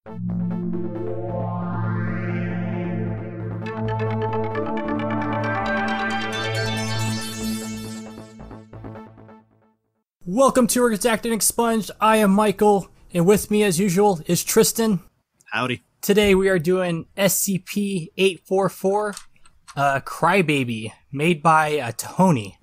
Welcome to Redacted and Expunged. I am Michael, and with me as usual is Tristan. Howdy. Today we are doing SCP-844 Crybaby, made by Tony.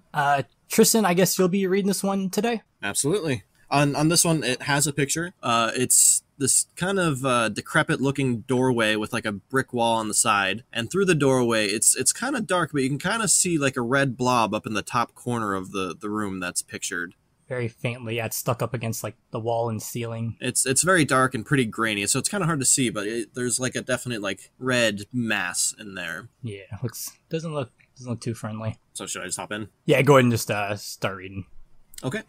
Tristan, I guess you'll be reading this one today? Absolutely. On this one, it has a picture. It's this kind of decrepit looking doorway with like a brick wall on the side, and through the doorway it's kind of dark, but you can kind of see like a red blob up in the top corner of the room that's pictured. Very faintly, yeah, it's stuck up against like the wall and ceiling. It's very dark and pretty grainy, so it's kind of hard to see, but there's like a definite like red mass in there. Yeah, doesn't look too friendly. So should I just hop in? Yeah, go ahead and just start reading. Okay.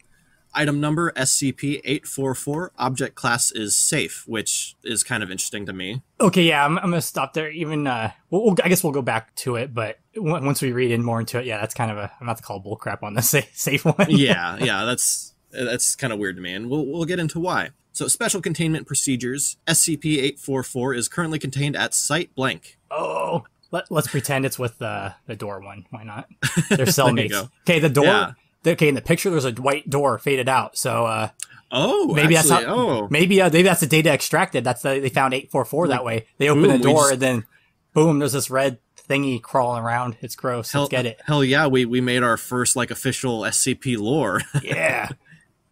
Item number SCP-844. Object class is safe, which is kind of interesting to me. Okay, yeah, I'm gonna stop there. Even I guess we'll go back to it, but once we read in more into it, yeah, that's kind of I'm about to call bullcrap on the safe one. yeah, that's kind of weird to me, and we'll get into why. So, special containment procedures. SCP-844 is currently contained at Site Blank. Oh, let's pretend it's with the door one. Why not? They're cellmates. Okay, the door. Yeah. Okay, in the picture, there's a white door faded out. So, maybe that's how. Maybe that's the data extracted. They found 844 that way. They open the door and then, boom, there's this red thingy crawling around. It's gross. Let's get it. Hell yeah, we made our first like official SCP lore. Yeah.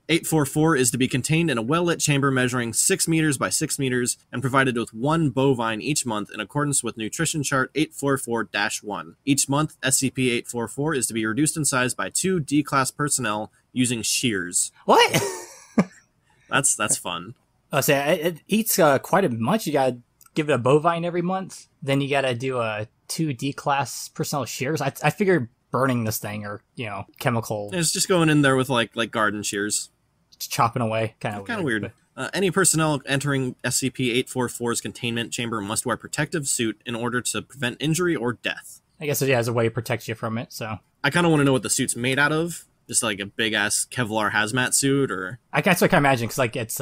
844 is to be contained in a well-lit chamber measuring 6 meters by 6 meters and provided with 1 bovine each month in accordance with Nutrition Chart 844-1. Each month, SCP-844 is to be reduced in size by 2 D-Class personnel using shears. What? That's fun. It eats quite a much. You gotta give it a bovine every month. Then you gotta do a 2 D-Class personnel shears. I figured burning this thing or, chemical. It's just going in there with like garden shears. Chopping away. Kind of weird. Any personnel entering SCP-844's containment chamber must wear protective suit in order to prevent injury or death. I guess it has a way to protect you from it, so. I kind of want to know what the suit's made out of. Just like a big-ass Kevlar hazmat suit, or... That's what I can imagine, because like it's,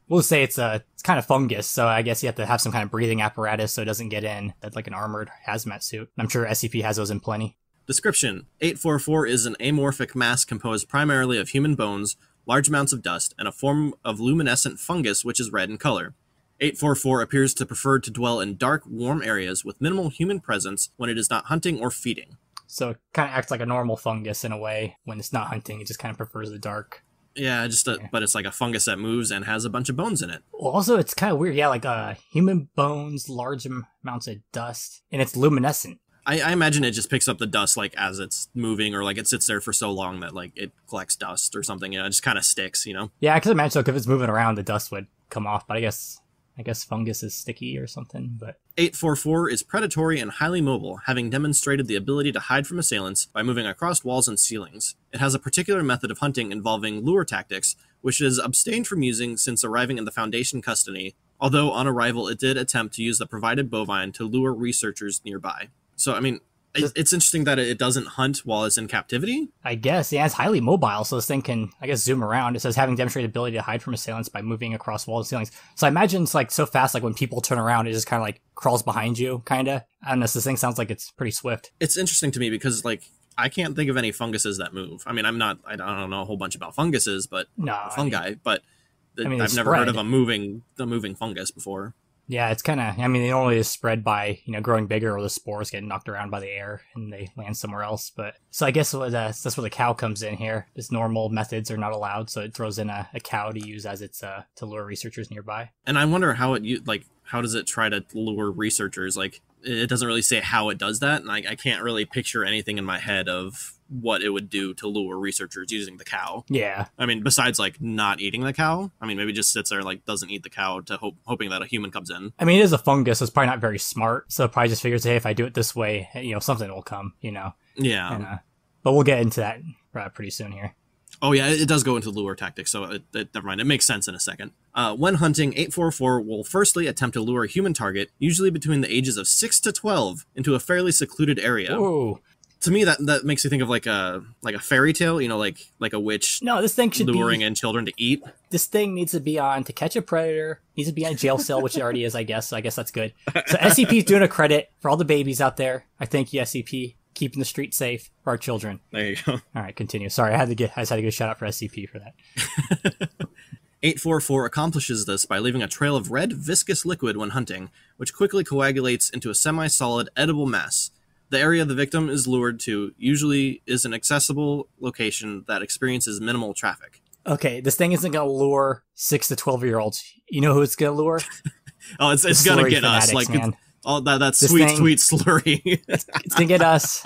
we'll say it's kind of fungus, so I guess you have to have some kind of breathing apparatus so it doesn't get in. That's like an armored hazmat suit. I'm sure SCP has those in plenty. Description. 844 is an amorphic mass composed primarily of human bones, large amounts of dust, and a form of luminescent fungus which is red in color. 844 appears to prefer to dwell in dark, warm areas with minimal human presence when it is not hunting or feeding. So it kind of acts like a normal fungus in a way. When it's not hunting, it just kind of prefers the dark. Yeah, but it's like a fungus that moves and has a bunch of bones in it. Well, also, it's kind of weird. Yeah, like human bones, large amounts of dust, and it's luminescent. I imagine it just picks up the dust like as it's moving, or like it sits there for so long that like it collects dust or something. It just kind of sticks, Yeah, I could imagine so. If it's moving around, the dust would come off. But I guess fungus is sticky or something. But 844 is predatory and highly mobile, having demonstrated the ability to hide from assailants by moving across walls and ceilings. It has a particular method of hunting involving lure tactics, which it has abstained from using since arriving in the Foundation custody. Although on arrival, it did attempt to use the provided bovine to lure researchers nearby. So, I mean, it's interesting that it doesn't hunt while it's in captivity. I guess, yeah, it's highly mobile, so this thing can, I guess, zoom around. It says having demonstrated ability to hide from assailants by moving across walls and ceilings. So I imagine it's like so fast, like when people turn around, it just kind of like crawls behind you, kind of. I don't know, so this thing sounds like it's pretty swift. It's interesting to me because, like, I can't think of any funguses that move. I mean, I don't know a whole bunch about funguses, but fungi, but I've never heard of a moving fungus before. Yeah, it's kind of, they normally is spread by, growing bigger or the spores get knocked around by the air and they land somewhere else. But so I guess that's where the cow comes in here. Just normal methods are not allowed, so it throws in a cow to use as its to lure researchers nearby. And I wonder how does it try to lure researchers? Like, it doesn't really say how it does that, and I can't really picture anything in my head of what it would do to lure researchers using the cow. Yeah. I mean, besides, like, not eating the cow. I mean, maybe just sits there, like, doesn't eat the cow hoping that a human comes in. I mean, it is a fungus, so it's probably not very smart. So it probably just figures, hey, if I do it this way, something will come, Yeah. And, but we'll get into that pretty soon here. Oh, yeah, it does go into lure tactics, so never mind. It makes sense in a second. When hunting, 844 will firstly attempt to lure a human target, usually between the ages of 6 to 12, into a fairly secluded area. Ooh. To me, that makes you think of like a fairy tale, you know, like a witch. No, this thing should luring in children to eat. This thing needs to be on To Catch a Predator. Needs to be on a jail cell, which it already is, I guess. So I guess that's good. So SCP is doing a credit for all the babies out there. I thank you, SCP, keeping the street safe for our children. There you go. All right, continue. Sorry, I just had to give a shout out for SCP for that. 844 accomplishes this by leaving a trail of red, viscous liquid when hunting, which quickly coagulates into a semi-solid, edible mass. The area the victim is lured to usually is an accessible location that experiences minimal traffic. Okay, this thing isn't going to lure 6 to 12-year-olds. You know who it's going to lure? Oh, it's going to get us. Like, all that's sweet slurry. It's going to get us.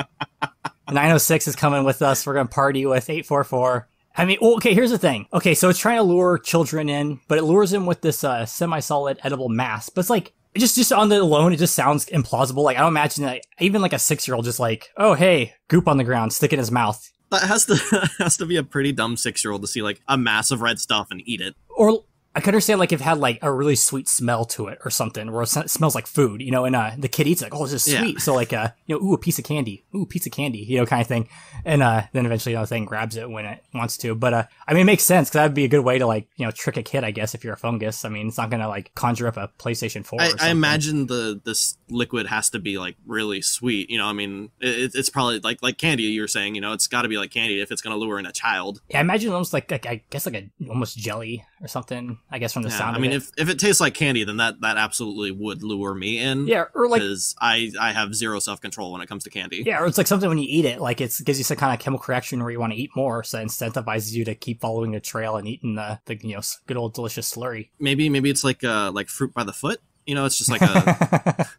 906 is coming with us. We're going to party with 844. I mean, well, okay, here's the thing. Okay, so it's trying to lure children in, but it lures them with this semi-solid edible mass. But it's like, just on the alone, it just sounds implausible. Like, I don't imagine that even like a 6-year-old just like, oh, hey, goop on the ground, stick it in his mouth. That has to be a pretty dumb 6-year-old to see like a mass of red stuff and eat it. Or I could understand like if it had like a really sweet smell to it or something, where it smells like food, you know, and the kid eats it, like, oh, this is sweet. Yeah. So like, you know, ooh, a piece of candy, you know, kind of thing. And then eventually, the thing grabs it when it wants to. But I mean, it makes sense because that would be a good way to like, you know, trick a kid, I guess, if you're a fungus. I mean, it's not gonna like conjure up a PlayStation 4. I imagine this liquid has to be like really sweet. You know, I mean, it's probably like candy. You were saying, you know, it's got to be like candy if it's gonna lure in a child. Yeah, I imagine almost like I guess like a almost jelly or something. I guess from the sound. I mean, if it tastes like candy, then that absolutely would lure me in. Yeah, or like because I have zero self-control when it comes to candy. Yeah, or it's like something when you eat it, like it gives you some kind of chemical reaction where you want to eat more, so it incentivizes you to keep following the trail and eating the you know, good old delicious slurry. Maybe it's like fruit by the foot. You know, it's just like a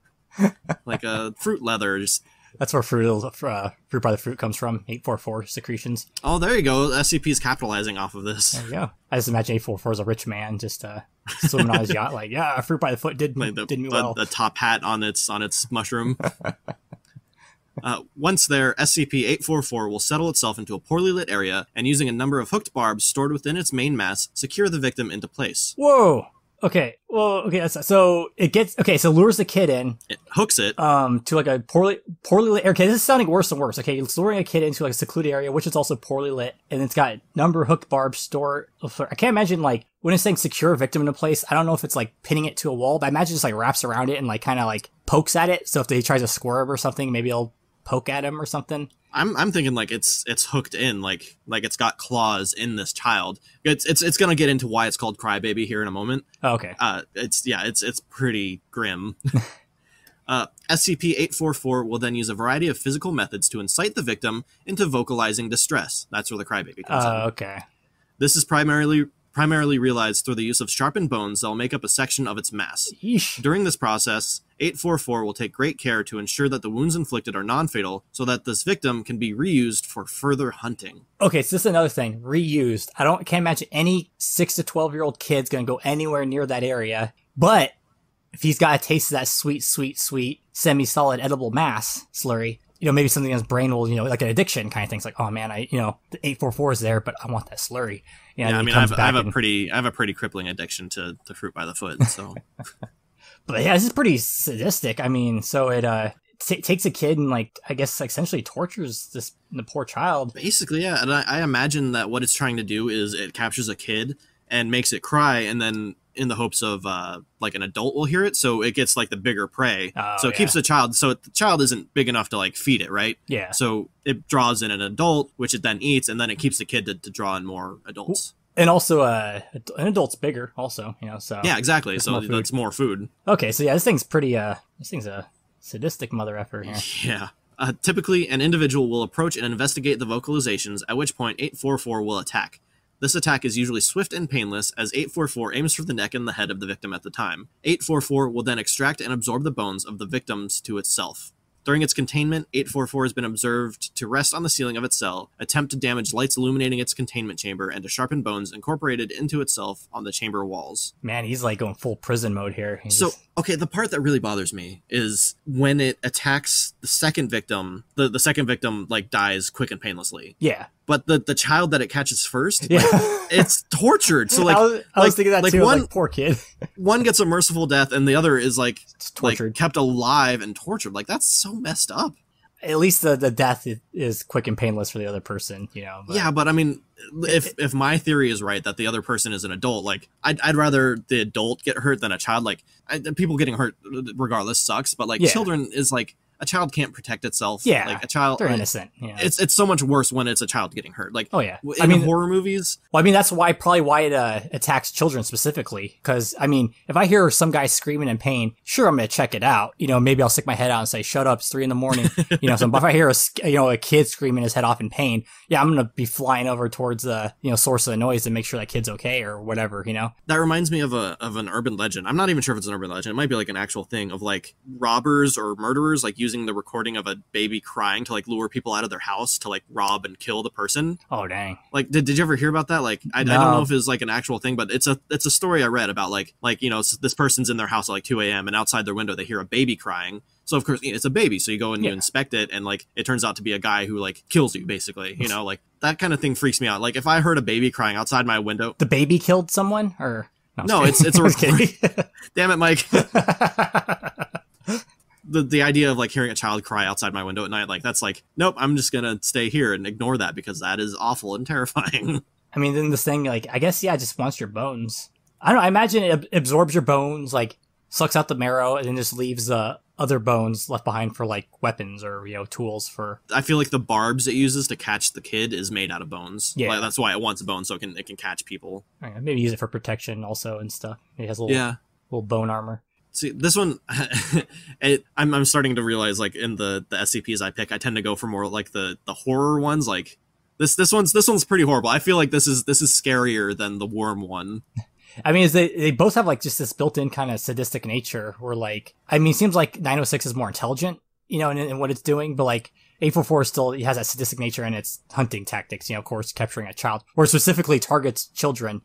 like a fruit leather. Just that's where fruit by the fruit comes from. 844 secretions. Oh, there you go. SCP's capitalizing off of this. There you go. I just imagine 844 is a rich man just swimming on his yacht, like, yeah, fruit by the foot did me well. The top hat on its mushroom. Once there, SCP-844 will settle itself into a poorly lit area and, using a number of hooked barbs stored within its main mass, secure the victim into place. Whoa! Okay, well, okay, so lures the kid in. It hooks it. To like a poorly lit, okay, this is sounding worse and worse. Okay, it's luring a kid into like a secluded area, which is also poorly lit, and it's got a number of hooked barbs stored. I can't imagine, like, when it's saying secure a victim in a place, I don't know if it's like pinning it to a wall, but I imagine it just like wraps around it and like kind of like pokes at it, so if they tries to swerve or something, maybe it'll poke at him or something. I'm thinking like it's hooked in, like it's got claws in this child. It's gonna get into why it's called Crybaby here in a moment. Oh, okay. It's pretty grim. SCP-844 will then use a variety of physical methods to incite the victim into vocalizing distress. That's where the Crybaby comes in. Okay. This is primarily realized through the use of sharpened bones that will make up a section of its mass. Yeesh. During this process, 844 will take great care to ensure that the wounds inflicted are non-fatal, so that this victim can be reused for further hunting. Okay, so this is another thing. Reused. Can't imagine any 6 to 12-year-old kid's gonna go anywhere near that area. But if he's got a taste of that sweet, sweet, sweet, semi-solid edible mass slurry, you know, maybe something in his brain will, you know, like an addiction kind of thing. It's like, oh man, the 844 is there, but I want that slurry. You know, yeah, I mean, I have a pretty crippling addiction to fruit by the foot. So, but yeah, this is pretty sadistic. I mean, so it takes a kid and, like, I guess essentially tortures the poor child. Basically, yeah. And I imagine that what it's trying to do is it captures a kid and makes it cry, and then in the hopes of like an adult will hear it, so it gets like the bigger prey. So it keeps the child, so the child isn't big enough to like feed it, right? Yeah. So it draws in an adult, which it then eats, and then it keeps the kid to draw in more adults. And also an adult's bigger also, you know, so yeah, exactly. So that's more food. Okay, so yeah, this thing's a sadistic mother effer here. Yeah. Typically, an individual will approach and investigate the vocalizations, at which point 844 will attack. This attack is usually swift and painless, as 844 aims for the neck and the head of the victim at the time. 844 will then extract and absorb the bones of the victims to itself. During its containment, 844 has been observed to rest on the ceiling of its cell, attempt to damage lights illuminating its containment chamber, and to sharpen bones incorporated into itself on the chamber walls. Man, he's like going full prison mode here. Okay, the part that really bothers me is when it attacks the second victim, the second victim, like, dies quick and painlessly. Yeah. But the child that it catches first, yeah, it's tortured. So like, I was thinking that too. Like, poor kid. One gets a merciful death, and the other is like kept alive and tortured. Like, that's so messed up. at least the death is quick and painless for the other person, you know. Yeah, but I mean, if my theory is right that the other person is an adult, like I'd rather the adult get hurt than a child. Like people getting hurt regardless sucks, but like children is like, a child can't protect itself. Yeah, like a child, they're innocent. Yeah. It's so much worse when it's a child getting hurt. Like, oh yeah, I mean, horror movies. Well, I mean, that's probably why it attacks children specifically. Because I mean, if I hear some guy screaming in pain, sure, I'm gonna check it out. You know, maybe I'll stick my head out and say, "Shut up, it's 3 a.m." You know, so if I hear a kid screaming his head off in pain, yeah, I'm gonna be flying over towards the source of the noise to make sure that kid's okay or whatever. You know, that reminds me of an urban legend. I'm not even sure if it's an urban legend. It might be like an actual thing of like robbers or murderers like using the recording of a baby crying to like lure people out of their house to like rob and kill the person. Oh dang! Like, did you ever hear about that? Like, I don't know if it's like an actual thing, but it's a story I read about like this person's in their house at like 2 a.m. and outside their window they hear a baby crying. So of course it's a baby, so you go and you inspect it, and like it turns out to be a guy who like kills you basically. You know, like that kind of thing freaks me out. Like if I heard a baby crying outside my window, the baby killed someone, or no, it's a recording. Damn it, Mike. The idea of like hearing a child cry outside my window at night, like that's like, nope, I'm just gonna stay here and ignore that because that is awful and terrifying. I mean, then this thing, like, I guess, yeah, it just wants your bones. I don't know, I imagine it absorbs your bones, like, sucks out the marrow, and then just leaves the other bones left behind for, like, weapons or, tools for... I feel like the barbs it uses to catch the kid is made out of bones. Yeah. Like, that's why it wants a bone, so it can catch people. Maybe use it for protection also and stuff. It has a little bone armor. See, this one, I'm starting to realize, like, in the SCPs I pick, I tend to go for more, like, the horror ones, like... This one's pretty horrible. I feel like this is scarier than the worm one. I mean, they both have like just this built-in kind of sadistic nature. Where like, I mean, it seems like 906 is more intelligent, in what it's doing, but like 844 still has that sadistic nature in its hunting tactics. Of course, capturing a child, or specifically targets children.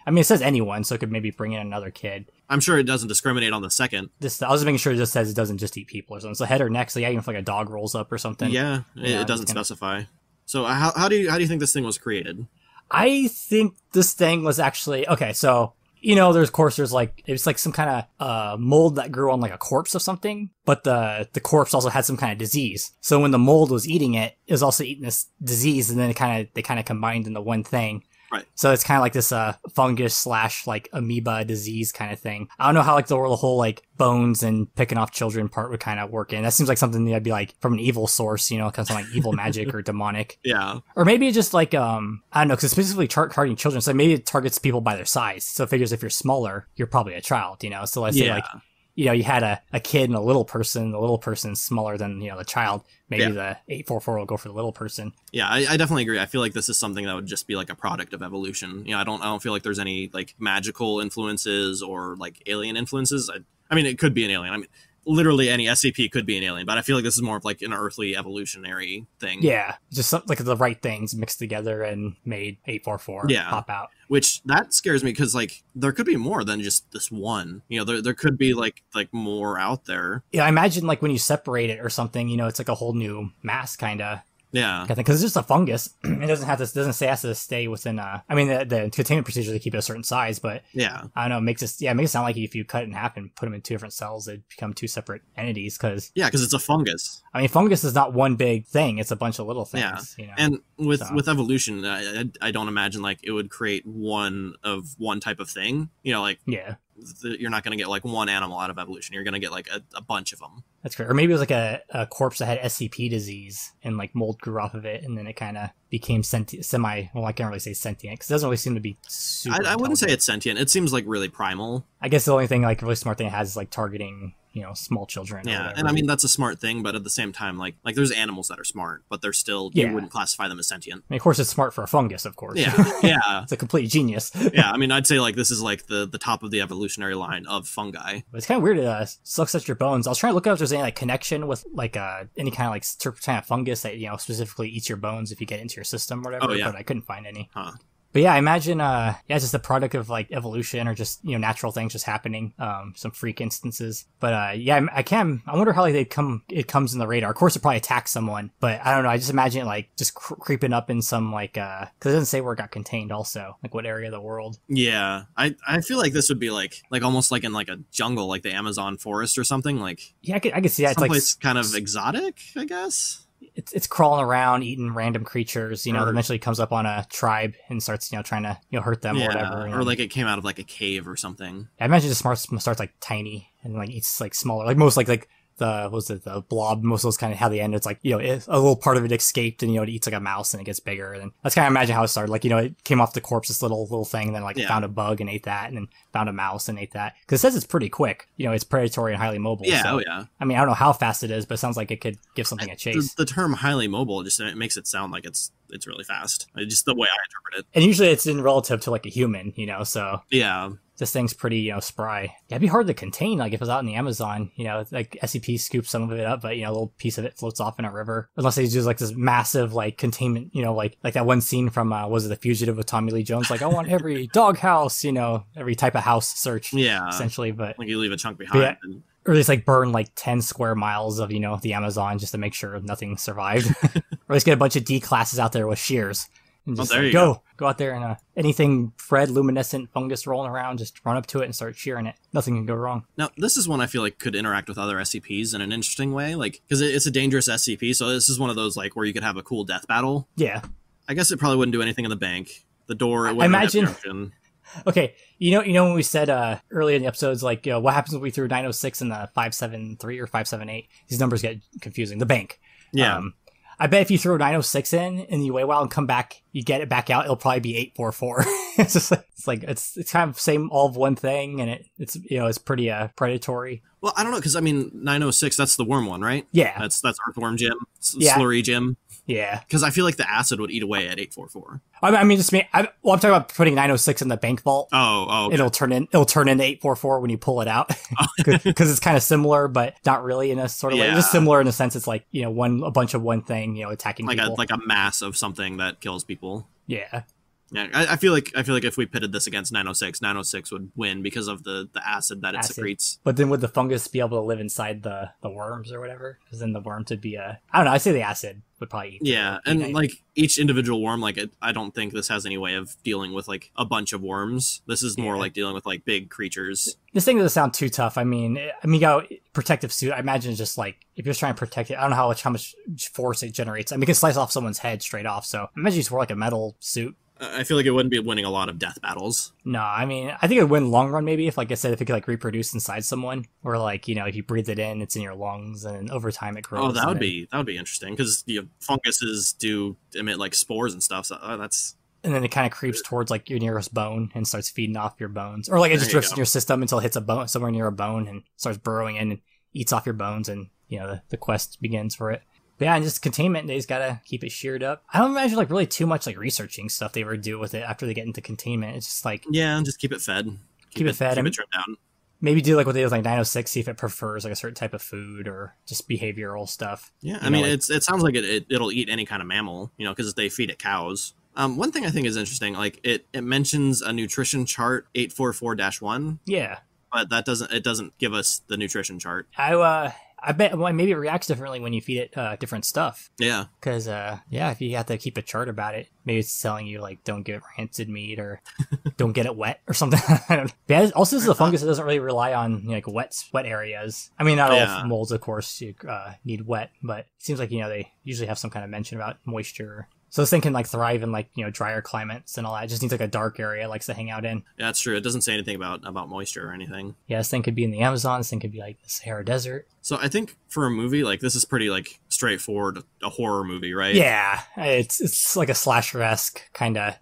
I mean, it says anyone, so it could maybe bring in another kid. I'm sure it doesn't discriminate on the second. I was just making sure it just says it doesn't just eat people or something. So head or neck, so yeah, even if like a dog rolls up or something. Yeah, it doesn't specify. So how do you think this thing was created? I think this thing was actually okay. So there's like it's like some kind of mold that grew on like a corpse of something, but the corpse also had some kind of disease. So when the mold was eating it, it was also eating this disease, and then they kind of combined into one thing. Right. So it's kind of like this fungus / like amoeba disease kind of thing. I don't know how like the whole like bones and picking off children part would kind of work in. That seems like something that'd be like from an evil source, kind of like evil magic or demonic. Yeah. Or maybe it's just like I don't know, because it's specifically targeting children. So maybe it targets people by their size. So it figures if you're smaller, you're probably a child. So let's say like. You had a kid and a little person. The little person's smaller than, the child. Maybe the 844 will go for the little person. Yeah, I definitely agree. I feel like this is something that would just be like a product of evolution. I don't feel like there's any like magical influences or like alien influences. I mean, it could be an alien. I mean, literally any SCP could be an alien, but I feel like this is more of like an earthly evolutionary thing. Yeah, just like the right things mixed together and made 844 pop out. Which that scares me because like there could be more than just this one. There could be like more out there. Yeah, I imagine like when you separate it or something, it's like a whole new mass kind of. Yeah, because it's just a fungus. It doesn't say it has to stay within. I mean, the containment procedure they keep it a certain size, but I don't know. It makes it sound like if you cut it in half and put them in 2 different cells, they'd become 2 separate entities. Because it's a fungus. I mean, fungus is not one big thing; it's a bunch of little things. Yeah, and with evolution, I don't imagine like it would create one type of thing. You're not going to get like one animal out of evolution. You're going to get like a bunch of them. That's correct. Or maybe it was like a corpse that had SCP disease and like mold grew off of it, and then it kind of became well, I can't really say sentient because it doesn't really seem to be super I wouldn't say it's sentient. It seems like really primal. I guess the only thing like really smart thing it has is like targeting small children. Yeah, and I mean that's a smart thing, but at the same time, like there's animals that are smart, but they're still you wouldn't classify them as sentient. I mean, of course, it's smart for a fungus, of course. Yeah, yeah, it's a complete genius. Yeah, I mean, I'd say like this is like the top of the evolutionary line of fungi. But it's kind of weird. It sucks at your bones. I was trying to look up if there's any like connection with like any kind of like kind of fungus that specifically eats your bones if you get into your system or whatever. Oh, yeah. But I couldn't find any. Huh. But yeah, I imagine, it's just a product of like evolution or just, natural things just happening, some freak instances. But, I wonder how like it comes in the radar. Of course it probably attacks someone, but I don't know. I just imagine it like just creeping up in some like, cause it doesn't say where it got contained also, like what area of the world. Yeah. I feel like this would be like almost like in like a jungle, like the Amazon forest or something like. Yeah, I could see that. Someplace kind of exotic, I guess. it's crawling around, eating random creatures, Or- that eventually comes up on a tribe and starts, trying to, hurt them or whatever. Or like it came out of like a cave or something. I imagine it starts like tiny and like eats like smaller, like most like the blob, most of those kind of how they end. It's like, a little part of it escaped and, it eats like a mouse and it gets bigger. And that's kind of imagine how it started. Like, it came off the corpse, this little thing, and then like found a bug and ate that, and then found a mouse and ate that. Cause it says it's pretty quick. It's predatory and highly mobile. Yeah. So, Oh yeah. I mean, I don't know how fast it is, but it sounds like it could give something a chase. The term highly mobile just it makes it sound like it's really fast. Just the way I interpret it. And usually it's in relative to like a human, so. Yeah. This thing's pretty, spry. Yeah, it'd be hard to contain, like, if it was out in the Amazon, like, SCP scoops some of it up, but, a little piece of it floats off in a river. Unless they do, like, this massive, like, containment, like that one scene from, was it The Fugitive with Tommy Lee Jones? Like, I want every doghouse, every type of house search. Yeah. Essentially, but... Like, you leave a chunk behind. Yeah. Or at least, like, burn, like, 10 square miles of, the Amazon just to make sure nothing survived. Or at least get a bunch of D classes out there with shears. And just there you go out there and anything red, luminescent fungus rolling around, just run up to it and start shearing it. Nothing can go wrong. Now, this is one I feel like could interact with other SCPs in an interesting way, like, because it's a dangerous SCP, so this is one of those, like, where you could have a cool death battle. Yeah. I guess it probably wouldn't do anything in the bank. The door, it wouldn't imagine. Okay, when we said earlier in the episodes, like, what happens if we threw 906 in the 573 or 578? These numbers get confusing. The bank. Yeah. I bet if you throw 906 in and you wait a while and come back, you get it back out, it'll probably be 844. It's just it's kind of same all of one thing, and it's it's pretty predatory. Well, I don't know, because I mean 906, that's the worm one, right? Yeah. That's Earthworm Jim, Yeah. Slurry Jim. Yeah. Because I feel like the acid would eat away at 844. I mean, I'm talking about putting 906 in the bank vault. Oh, okay. It'll turn into 844 when you pull it out, because it's kind of similar, but not really in a sort of way. It's just similar in a sense. It's like a bunch of one thing, attacking like people. like a mass of something that kills people. Yeah. Yeah, I feel like if we pitted this against 906, 906 would win because of the acid that it secretes. But then would the fungus be able to live inside the worms or whatever? Because then the worms would be I don't know. I say the acid would probably eat. Yeah, and like each individual worm, like I don't think this has any way of dealing with like a bunch of worms. This is more like dealing with like big creatures. This thing doesn't sound too tough. I mean, you got a protective suit. I imagine it's just like if you're trying to protect it, I don't know how much force it generates. I mean, you can slice off someone's head straight off. So I imagine you just wear like a metal suit. I feel like it wouldn't be winning a lot of death battles. No, I mean, I think it would win long run maybe if, like I said, if it could like reproduce inside someone, or like if you breathe it in, it's in your lungs, and over time it grows. Oh, that would be interesting because funguses do emit like spores and stuff. So that's. And then it kind of creeps towards like your nearest bone and starts feeding off your bones, or like it just drifts in your system until it hits a bone somewhere near a bone and starts burrowing in and eats off your bones, and the quest begins for it. But yeah, and just containment, they just gotta keep it sheared up. I don't imagine like really too much like researching stuff they ever do with it after they get into containment. It's just like just keep it fed. Keep it fed. Keep it trimmed down. Maybe do like what they do with like 906, see if it prefers like a certain type of food or just behavioral stuff. Yeah, I mean, it sounds like it'll eat any kind of mammal, because they feed it cows. One thing I think is interesting, like it mentions a nutrition chart 844-1. Yeah, but it doesn't give us the nutrition chart. I bet maybe it reacts differently when you feed it different stuff. Yeah. Because, if you have to keep a chart about it, maybe it's telling you, like, don't give it rancid meat or don't get it wet or something. I don't know. Yeah, also, this is a fungus that doesn't really rely on, like, wet areas. I mean, not all molds, of course, need wet, but it seems like, they usually have some kind of mention about moisture. So this thing can like thrive in like drier climates and all that. It just needs like a dark area it likes to hang out in. Yeah, that's true. It doesn't say anything about moisture or anything. Yeah, this thing could be in the Amazon. This thing could be like the Sahara Desert. So I think for a movie like this is pretty like straightforward, a horror movie, right? Yeah, it's like a slasher-esque kind of.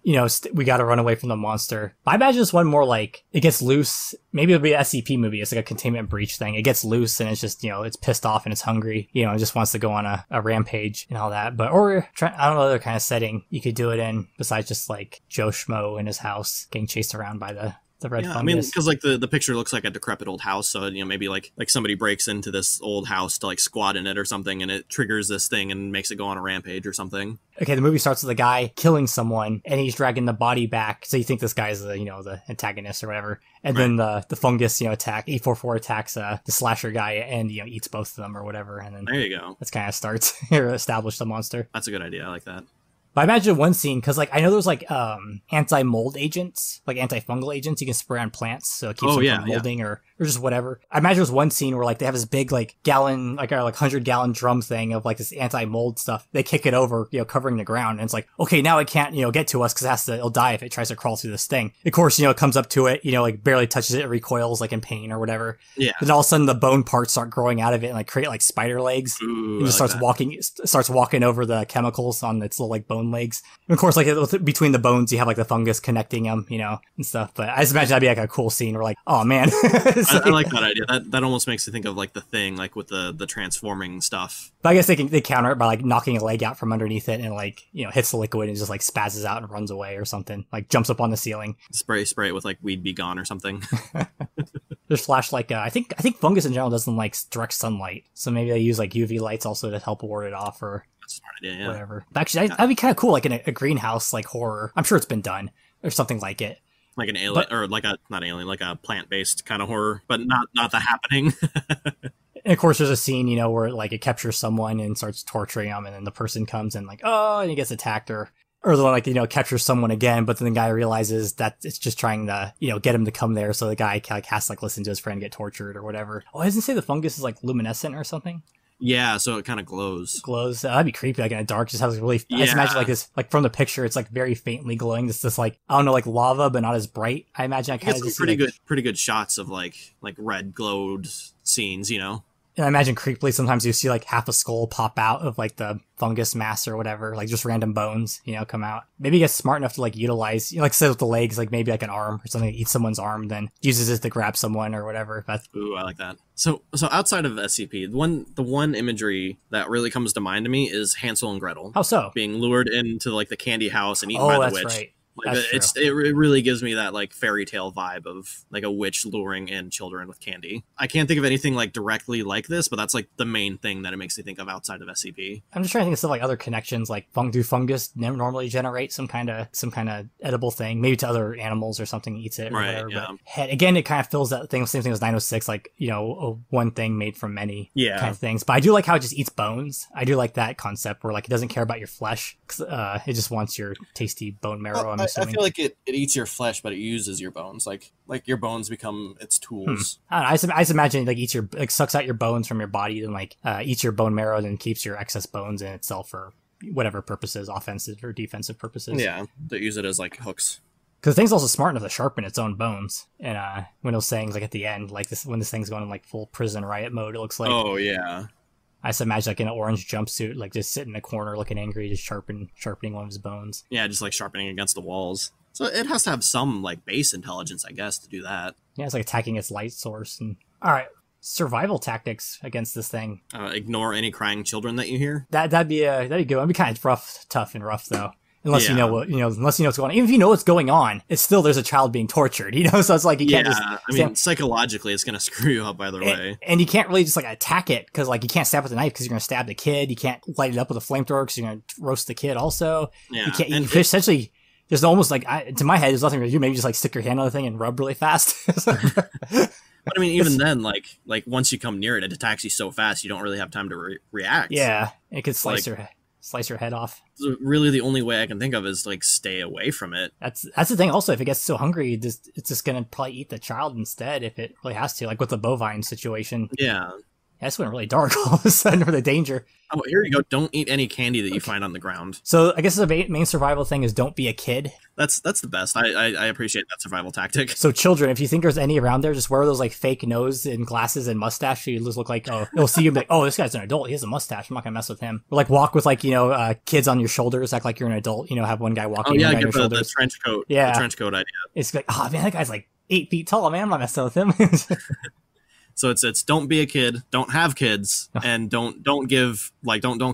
We got to run away from the monster. I imagine this one more like it gets loose. Maybe it'll be an SCP movie. It's like a containment breach thing. It gets loose and it's just it's pissed off and it's hungry. It just wants to go on a rampage and all that. But I don't know other kind of setting you could do it in besides just like Joe Schmo in his house getting chased around by the red fungus. I mean, because like the picture looks like a decrepit old house, so maybe like somebody breaks into this old house to like squat in it or something, and it triggers this thing and makes it go on a rampage or something. Okay, the movie starts with a guy killing someone, and he's dragging the body back. So you think this guy's the antagonist or whatever, and then the fungus 844 attacks the slasher guy and eats both of them or whatever, and then there you go. That's kind of starts here establish the monster. That's a good idea. I like that. But I imagine one scene, because like I know there's like anti-mold agents, like antifungal agents you can spray on plants, so it keeps them from molding or or just whatever. I imagine there's one scene where like they have this big like gallon, like 100-gallon drum thing of like this anti-mold stuff. They kick it over, covering the ground, and it's like, okay, now it can't, get to us because it'll die if it tries to crawl through this thing. Of course, it comes up to it, like barely touches it, it recoils like in pain or whatever. Yeah. Then all of a sudden the bone parts start growing out of it and like create like spider legs. Ooh, and just starts walking over the chemicals on its little like bone legs. And of course, like between the bones, you have like the fungus connecting them, and stuff. But I just imagine that'd be like a cool scene where like, oh man. I like that idea. That almost makes me think of like the Thing, like with the transforming stuff. But I guess they counter it by like knocking a leg out from underneath it and like, hits the liquid and just like spazzes out and runs away or something. Like jumps up on the ceiling. Spray it with like Weed Be Gone or something. There's flash like I think fungus in general doesn't like direct sunlight, so maybe they use like UV lights also to help ward it off or that's a smart idea, yeah. Whatever. But actually, that'd be kind of cool, like in a greenhouse like horror. I'm sure it's been done or something like it. Like an alien, or like like a plant-based kind of horror, but not the Happening. And of course, there's a scene, where like it captures someone and starts torturing them, and then the person comes and like, oh, and he gets attacked, or the one like, captures someone again, but then the guy realizes that it's just trying to, get him to come there, so the guy like has to like listen to his friend get tortured or whatever. Oh, doesn't it say the fungus is like luminescent or something? Yeah, so it kind of glows. That'd be creepy, like in a dark, just has really, I just imagine like this, like from the picture, it's like very faintly glowing. This like, I don't know, like lava, but not as bright. I imagine I kind of just pretty good shots of like red glowed scenes, And I imagine creepily sometimes you see like half a skull pop out of like the fungus mass or whatever, like just random bones, come out. Maybe he gets smart enough to like utilize, like say with the legs, like maybe like an arm or something, eats someone's arm, then uses it to grab someone or whatever. Ooh, I like that. So outside of SCP, the one imagery that really comes to mind to me is Hansel and Gretel. How so? Being lured into like the candy house and eaten by the witch. Right. Like it really gives me that like fairy tale vibe of like a witch luring in children with candy. I can't think of anything like directly like this, but that's like the main thing that it makes me think of outside of SCP. I'm just trying to think of stuff like other connections, like do fungus normally generate some kind of edible thing, maybe to other animals or something eats it or whatever. Yeah. But again, it kind of fills that thing, same thing as 906, like one thing made from many kind of things. But I do like how it just eats bones. I do like that concept where like it doesn't care about your flesh, 'cause, it just wants your tasty bone marrow. I feel like it eats your flesh, but it uses your bones. Like your bones become its tools. I don't know, I just imagine it like sucks out your bones from your body and like eats your bone marrow and keeps your excess bones in itself for whatever purposes, offensive or defensive purposes. Yeah, they use it as like hooks. Because the thing's also smart enough to sharpen its own bones. And when those things like at the end, like when this thing's going in like full prison riot mode, it looks like. Oh yeah. I just imagine like in an orange jumpsuit, like just sitting in a corner looking angry, just sharpening one of his bones. Yeah, just like sharpening against the walls. So it has to have some like base intelligence, I guess, to do that. Yeah, it's like attacking its light source. And all right, survival tactics against this thing. Ignore any crying children that you hear. That'd be good. It'd be kind of tough and rough though. Unless you know unless you know what's going on. Even if you know what's going on, it's still there's a child being tortured, So it's like you can't just. I mean, psychologically, it's gonna screw you up either way. And you can't really just like attack it because like you can't stab with a knife because you're gonna stab the kid. You can't light it up with a flamethrower because you're gonna roast the kid. Also, yeah. You can't. Essentially, there's almost like to my head, there's nothing to do. Maybe just like stick your hand on the thing and rub really fast. But I mean, even then, like once you come near it, it attacks you so fast you don't really have time to react. Yeah, it could slice your head off. So really, the only way I can think of is like stay away from it. That's the thing. Also, if it gets so hungry, it's just gonna probably eat the child instead if it really has to. Like with the bovine situation. Yeah. That's went really dark all of a sudden for the danger. Oh, here you go. Don't eat any candy that you find on the ground. So I guess the main survival thing is don't be a kid. That's the best. I appreciate that survival tactic. So children, if you think there's any around there, just wear those like fake nose and glasses and mustache. So you just look like, they'll see you and be like, oh, this guy's an adult. He has a mustache. I'm not gonna mess with him. Or like walk with like, kids on your shoulders, act like you're an adult. Have one guy walking on your shoulders. The trench coat. Yeah. The trench coat idea. It's like, oh man, that guy's like 8 feet tall, man. I'm not messing with him. So it's don't be a kid, don't have kids, and don't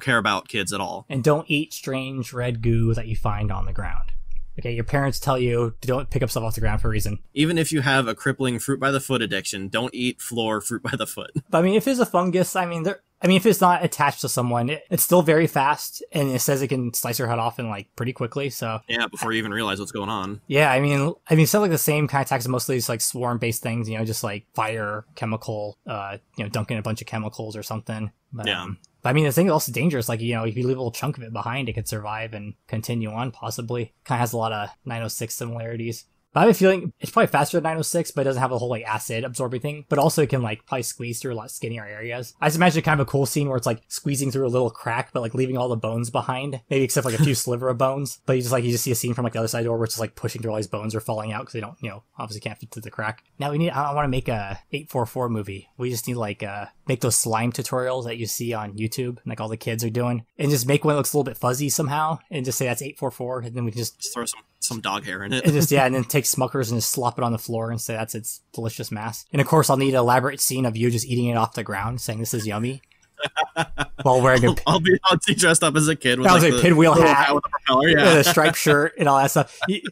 care about kids at all. And don't eat strange red goo that you find on the ground. Okay, your parents tell you don't pick up stuff off the ground for a reason. Even if you have a crippling fruit by the foot addiction, don't eat floor fruit by the foot. But I mean, if it's a fungus, if it's not attached to someone, it's still very fast, and it says it can slice your head off in like pretty quickly. So yeah, before you even realize what's going on. Yeah, I mean, it's not like the same kind of attacks. Mostly it's like swarm-based things, just like fire, chemical, dunking a bunch of chemicals or something. But, yeah. But I mean, the thing is also dangerous. Like, if you leave a little chunk of it behind, it could survive and continue on, possibly. Kind of has a lot of 906 similarities. But I have a feeling it's probably faster than 906, but it doesn't have the whole like acid absorbing thing. But also it can like probably squeeze through a lot skinnier areas. I just imagine kind of a cool scene where it's like squeezing through a little crack, but like leaving all the bones behind. Maybe except like a few sliver of bones. But you just see a scene from like the other side door where it's just like pushing through all these bones or falling out because they don't, obviously can't fit through the crack. Now I want to make a 844 movie. We just need like make those slime tutorials that you see on YouTube and like all the kids are doing, and just make one that looks a little bit fuzzy somehow, and just say that's 844, and then we can just throw some dog hair in it. And just and then take Smuckers and just slop it on the floor and say that's its delicious mass. And of course, I'll need an elaborate scene of you just eating it off the ground, saying this is yummy. While wearing I'll be dressed up as a kid with the pinwheel hat with a propeller, with a striped shirt and all that stuff. You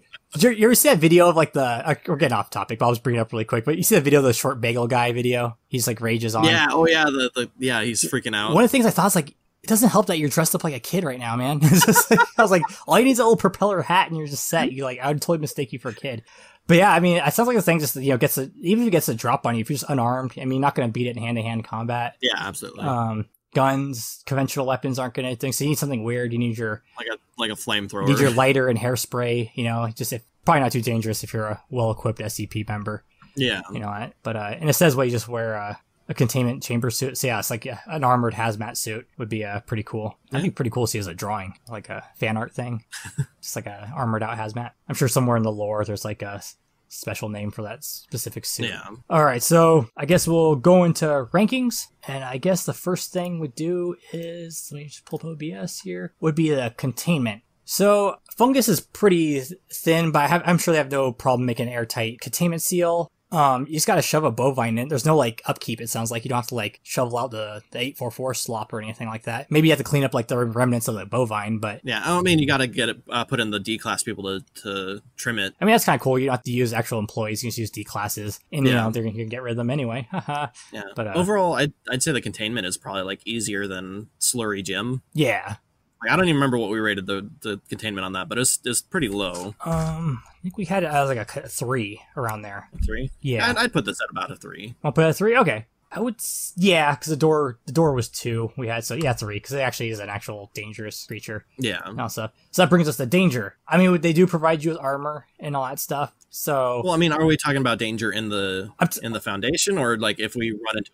ever see that video of like we're getting off topic, but I'll just bring it up really quick. But you see the video of the short bagel guy video? He's like rages on. Yeah. Oh yeah. He's freaking out. One of the things I thought is like, it doesn't help that you're dressed up like a kid right now, man. It's just like, I was like, all you need is a little propeller hat and you're just set. You like, I would totally mistake you for a kid. But yeah, I mean, it sounds like the thing just, even if it gets a drop on you, if you're just unarmed, I mean, you're not going to beat it in hand-to-hand combat. Yeah, absolutely. Guns, conventional weapons aren't going to anything. So you need something weird. You need your like a flamethrower. You need your lighter and hairspray. Probably not too dangerous if you're a well-equipped SCP member. Yeah. But and it says you just wear a containment chamber suit. So yeah, it's like an armored hazmat suit would be pretty cool. Yeah. That'd be pretty cool to see as a drawing, like a fan art thing, just like a armored out hazmat. I'm sure somewhere in the lore there's like a special name for that specific suit. Yeah. All right, so I guess we'll go into rankings, and I guess the first thing we do is, let me just pull up OBS here, would be the containment. So Fungus is pretty thin, but I'm sure they have no problem making an airtight containment seal. You just gotta shove a bovine in. There's no like upkeep, it sounds like. You don't have to like shovel out the 844 slop or anything like that. Maybe you have to clean up like the remnants of the bovine, but yeah, I mean, you gotta get it put in the D class people to trim it. I mean, that's kind of cool. You don't have to use actual employees. You can just use D classes, and they're gonna get rid of them anyway. Yeah, but overall, I'd say the containment is probably like easier than Slurry Gym. Yeah. Like, I don't even remember what we rated the containment on that, but it's pretty low. I think we had it as like a 3 around there. 3? Yeah. I'd put this at about a 3. I'll put it at 3? Okay. I would, because the door was 2 we had, so yeah, 3, because it actually is an actual dangerous creature. Yeah. So that brings us to danger. I mean, they do provide you with armor and all that stuff, so... Well, I mean, are we talking about danger in the Foundation, or like if we run into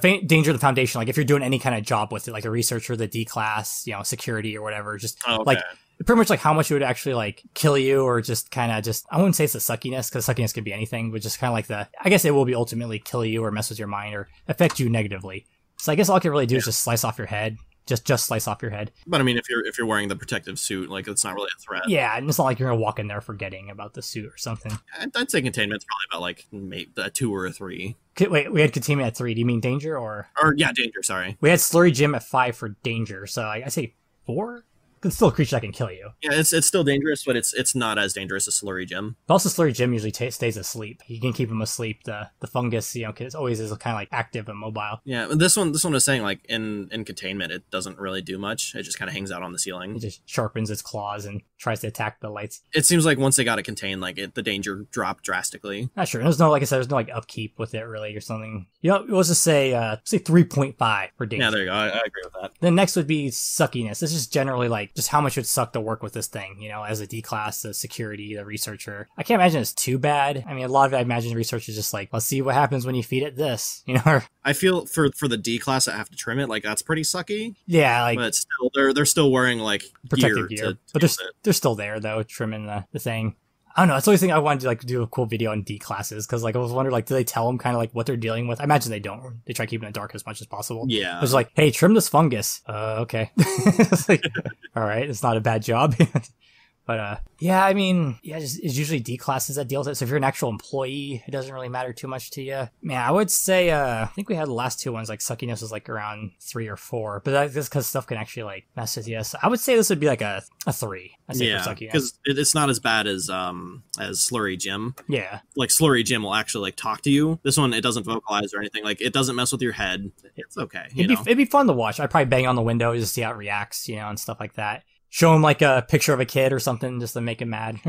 it? Danger in the Foundation, like if you're doing any kind of job with it, like a researcher, the D class, security or whatever, just like... Pretty much like how much it would actually like kill you, or just kind of I wouldn't say it's the suckiness, because suckiness could be anything, but just kind of like I guess it will be ultimately kill you or mess with your mind or affect you negatively. So I guess all it can really do is just slice off your head. Just slice off your head. But I mean, if you're wearing the protective suit, like it's not really a threat. Yeah, and it's not like you're gonna walk in there forgetting about the suit or something. I'd say containment's probably about like maybe a 2 or a 3. Wait, we had containment at 3. Do you mean danger or yeah, danger? Sorry, we had Slurry Gym at 5 for danger. So I say 4. It's still a creature that can kill you. Yeah, it's still dangerous, but it's not as dangerous as Slurry Gym. But also, Slurry Gym usually stays asleep. You can keep him asleep. The fungus, because it always is kind of like active and mobile. Yeah, this one was saying like in containment, it doesn't really do much. It just kind of hangs out on the ceiling. It just sharpens its claws and tries to attack the lights. It seems like once they got it contained, like the danger dropped drastically. Not sure. There's no, like I said, there's no like upkeep with it really or something. Let's just say 3.5 for danger. Yeah, there you go. I agree with that. Then next would be suckiness. This is generally like just how much it would suck to work with this thing, as a D class, the security, the researcher. I can't imagine it's too bad. I mean, a lot of it, I imagine research is just like, let's see what happens when you feed it this, I feel for the D class that have to trim it, like that's pretty sucky. Yeah, like, but still, they're still wearing like protective gear. But they're still there though, trimming the thing. I don't know. It's the only thing I wanted to like do a cool video on D classes, because like I was wondering, like, do they tell them kind of like what they're dealing with? I imagine they don't. They try keeping it dark as much as possible. Yeah. It's like, hey, trim this fungus. Okay. It's like, all right, it's not a bad job. But yeah, I mean, it's usually D classes that deal with it. So if you're an actual employee, it doesn't really matter too much to you. Man, I would say, I think we had the last 2 ones, like suckiness was like around 3 or 4, but that's just because stuff can actually like mess with you. So I would say this would be like a 3. I'd say for suckiness. Because it's not as bad as Slurry Gym. Yeah. Like Slurry Gym will actually like talk to you. This one, it doesn't vocalize or anything. Like it doesn't mess with your head. It's okay. It'd be fun to watch. I'd probably bang on the window just to see how it reacts, and stuff like that. show him like a picture of a kid or something just to make him mad.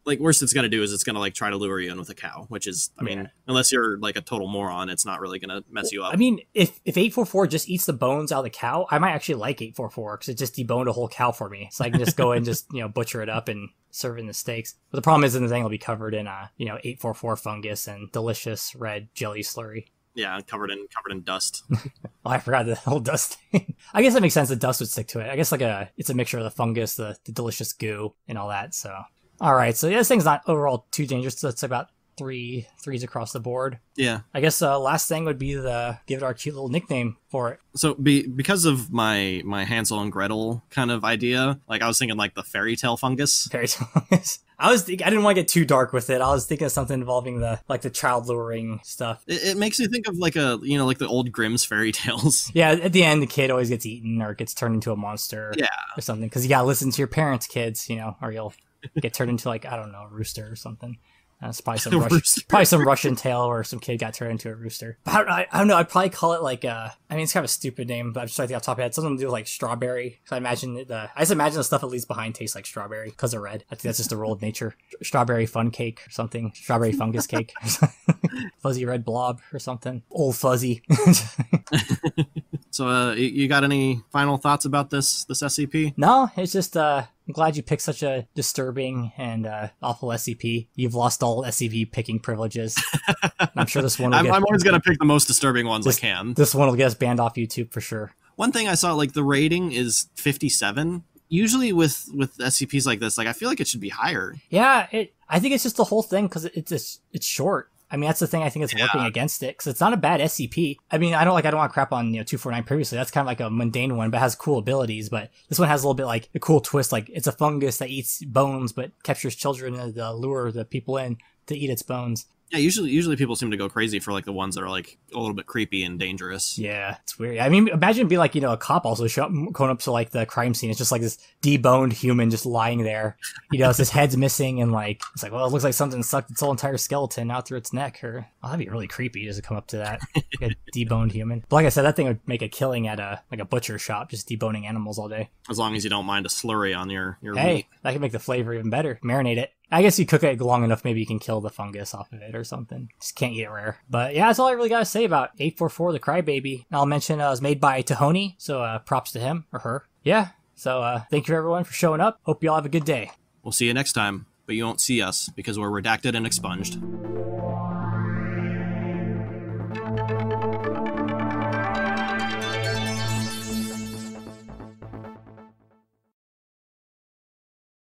Like, worst it's gonna do is it's gonna like try to lure you in with a cow, which is, I mean, unless you're like a total moron, it's not really gonna mess you up. I mean, if 844 just eats the bones out of the cow, I might actually like 844 because it just deboned a whole cow for me, so I can just go and just butcher it up and serve it in the steaks. But the problem is, the thing will be covered in 844 fungus and delicious red jelly slurry. Yeah, covered in dust. Oh, I forgot the whole dust thing. I guess that makes sense. The dust would stick to it. I guess it's a mixture of the fungus, the delicious goo, and all that. So, all right. So yeah, this thing's not overall too dangerous. So it's about threes across the board. Yeah. I guess last thing would be give it our cute little nickname for it. So because of my Hansel and Gretel kind of idea, like I was thinking like the fairy tale fungus. Fairy tale fungus. I didn't want to get too dark with it. I was thinking of something involving the child luring stuff. It makes me think of like like the old Grimm's fairy tales. Yeah, at the end the kid always gets eaten or gets turned into a monster. Yeah. Or something, because you gotta listen to your parents, kids, or you'll get turned into like, I don't know, a rooster or something. It's probably some Russian tale where some kid got turned into a rooster. I don't know. I'd probably call it like it's kind of a stupid name, but I'm just trying to think off the top of my head. Something to do with like strawberry. So I just imagine the stuff that leaves behind tastes like strawberry because they're red. I think that's just a rule of nature. Strawberry fun cake or something. Strawberry fungus cake. Fuzzy red blob or something. Old fuzzy. So you got any final thoughts about this SCP? No, it's just I'm glad you picked such a disturbing and awful SCP. You've lost all SCP picking privileges. I'm sure this one will I'm always going to pick the most disturbing ones I can. This one will get us banned off YouTube for sure. One thing I saw, like the rating is 57. Usually with SCPs like this, like I feel like it should be higher. Yeah, I think it's just the whole thing because it's short. I mean, that's the thing I think is working against it, because it's not a bad SCP. I mean, I don't want to crap on 249 previously. That's kind of like a mundane one, but has cool abilities. But this one has a little bit like a cool twist. Like it's a fungus that eats bones, but captures children to lure the people in to eat its bones. Yeah, usually people seem to go crazy for like the ones that are like a little bit creepy and dangerous. Yeah, it's weird. I mean, imagine being like, a cop also going up to like the crime scene. It's just like this deboned human just lying there. His head's missing and like, it's like, well, it looks like something sucked its whole entire skeleton out through its neck. Or, that'd be really creepy just to come up to that, like a deboned human. But like I said, that thing would make a killing at a butcher shop, just deboning animals all day. As long as you don't mind a slurry on your hey, meat. That could make the flavor even better. Marinate it. I guess you cook it long enough, maybe you can kill the fungus off of it or something. Just can't eat it rare. But yeah, that's all I really got to say about 844 the Crybaby. I'll mention it was made by Tahoni, so props to him or her. Yeah, so thank you everyone for showing up. Hope you all have a good day. We'll see you next time, but you won't see us because we're redacted and expunged.